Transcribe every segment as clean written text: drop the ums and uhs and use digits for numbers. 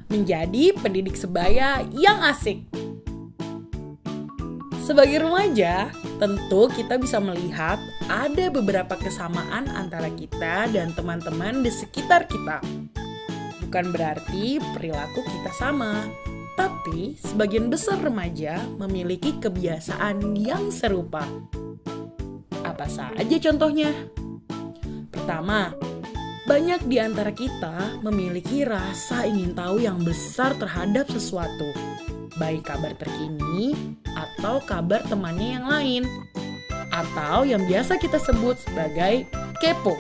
menjadi pendidik sebaya yang asik. Sebagai remaja, tentu kita bisa melihat ada beberapa kesamaan antara kita dan teman-teman di sekitar kita. Bukan berarti perilaku kita sama, tapi sebagian besar remaja memiliki kebiasaan yang serupa. Apa saja contohnya? Pertama, banyak di antara kita memiliki rasa ingin tahu yang besar terhadap sesuatu, baik kabar terkini atau kabar temannya yang lain, atau yang biasa kita sebut sebagai kepo.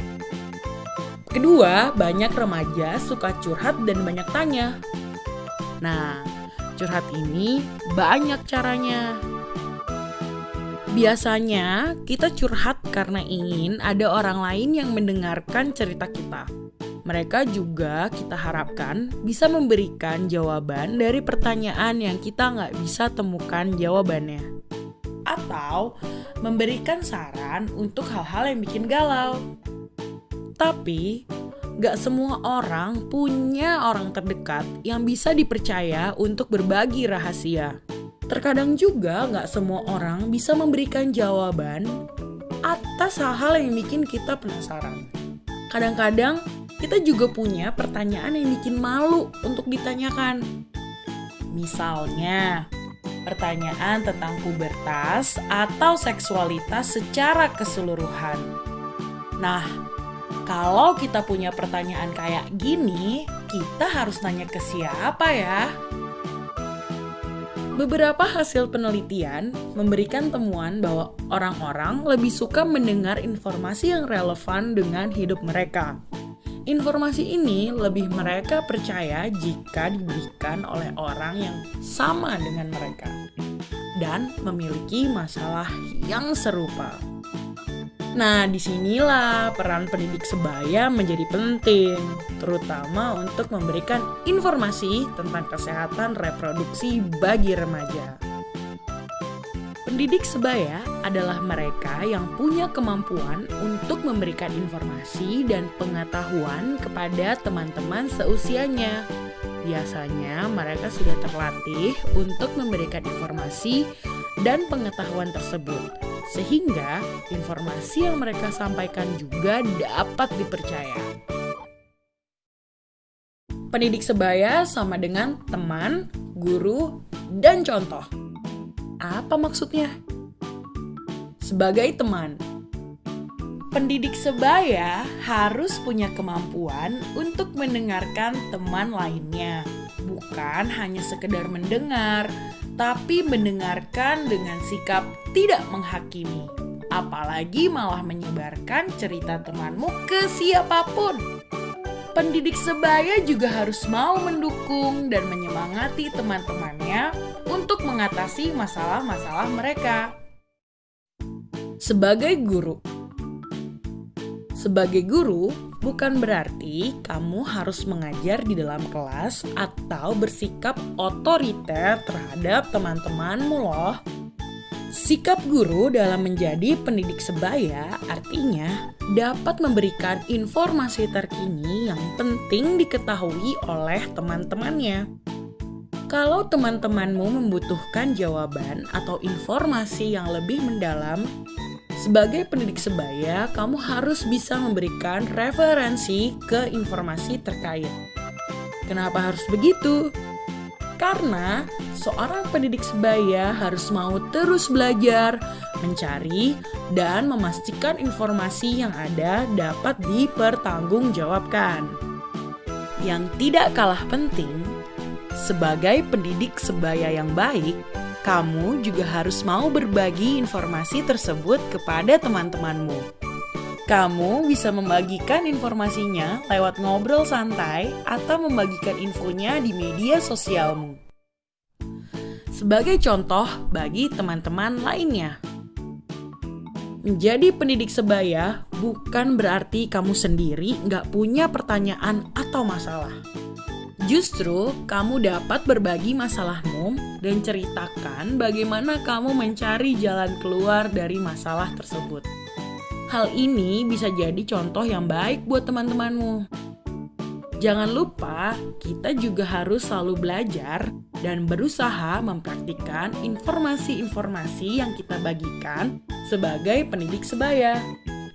Kedua, banyak remaja suka curhat dan banyak tanya. Nah, curhat ini banyak caranya. Biasanya kita curhat karena ingin ada orang lain yang mendengarkan cerita kita. Mereka juga kita harapkan bisa memberikan jawaban dari pertanyaan yang kita nggak bisa temukan jawabannya. Atau memberikan saran untuk hal-hal yang bikin galau. Tapi, nggak semua orang punya orang terdekat yang bisa dipercaya untuk berbagi rahasia. Terkadang juga nggak semua orang bisa memberikan jawaban atas hal-hal yang bikin kita penasaran. Kadang-kadang kita juga punya pertanyaan yang bikin malu untuk ditanyakan. Misalnya, pertanyaan tentang pubertas atau seksualitas secara keseluruhan. Nah, kalau kita punya pertanyaan kayak gini, kita harus nanya ke siapa ya? Beberapa hasil penelitian memberikan temuan bahwa orang-orang lebih suka mendengar informasi yang relevan dengan hidup mereka. Informasi ini lebih mereka percaya jika diberikan oleh orang yang sama dengan mereka dan memiliki masalah yang serupa. Nah, disinilah peran pendidik sebaya menjadi penting, terutama untuk memberikan informasi tentang kesehatan reproduksi bagi remaja. Pendidik sebaya adalah mereka yang punya kemampuan untuk memberikan informasi dan pengetahuan kepada teman-teman seusianya. Biasanya mereka sudah terlatih untuk memberikan informasi dan pengetahuan tersebut, sehingga informasi yang mereka sampaikan juga dapat dipercaya. Pendidik sebaya sama dengan teman, guru, dan contoh. Apa maksudnya? Sebagai teman, pendidik sebaya harus punya kemampuan untuk mendengarkan teman lainnya. Bukan hanya sekedar mendengar, tapi mendengarkan dengan sikap tidak menghakimi. Apalagi malah menyebarkan cerita temanmu ke siapapun. Pendidik sebaya juga harus mau mendukung dan menyemangati teman-temannya untuk mengatasi masalah-masalah mereka. Sebagai guru bukan berarti kamu harus mengajar di dalam kelas atau bersikap otoriter terhadap teman-temanmu loh. Sikap guru dalam menjadi pendidik sebaya artinya dapat memberikan informasi terkini yang penting diketahui oleh teman-temannya. Kalau teman-temanmu membutuhkan jawaban atau informasi yang lebih mendalam, sebagai pendidik sebaya, kamu harus bisa memberikan referensi ke informasi terkait. Kenapa harus begitu? Karena seorang pendidik sebaya harus mau terus belajar, mencari, dan memastikan informasi yang ada dapat dipertanggungjawabkan. Yang tidak kalah penting, sebagai pendidik sebaya yang baik, kamu juga harus mau berbagi informasi tersebut kepada teman-temanmu. Kamu bisa membagikan informasinya lewat ngobrol santai atau membagikan infonya di media sosialmu. Sebagai contoh bagi teman-teman lainnya. Menjadi pendidik sebaya bukan berarti kamu sendiri nggak punya pertanyaan atau masalah. Justru kamu dapat berbagi masalahmu dan ceritakan bagaimana kamu mencari jalan keluar dari masalah tersebut. Hal ini bisa jadi contoh yang baik buat teman-temanmu. Jangan lupa, kita juga harus selalu belajar dan berusaha mempraktikkan informasi-informasi yang kita bagikan sebagai pendidik sebaya.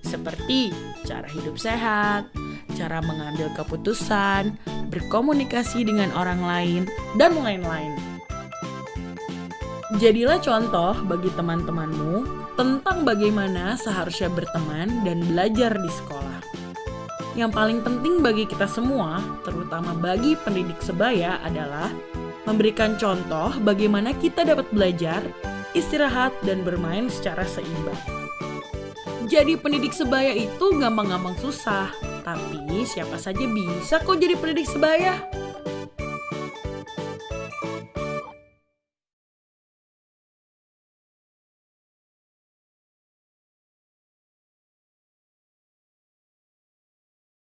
Seperti cara hidup sehat, cara mengambil keputusan, berkomunikasi dengan orang lain, dan lain-lain. Jadilah contoh bagi teman-temanmu tentang bagaimana seharusnya berteman dan belajar di sekolah. Yang paling penting bagi kita semua, terutama bagi pendidik sebaya, adalah memberikan contoh bagaimana kita dapat belajar, istirahat, dan bermain secara seimbang. Jadi pendidik sebaya itu gampang-gampang susah, tapi siapa saja bisa kok jadi pendidik sebaya.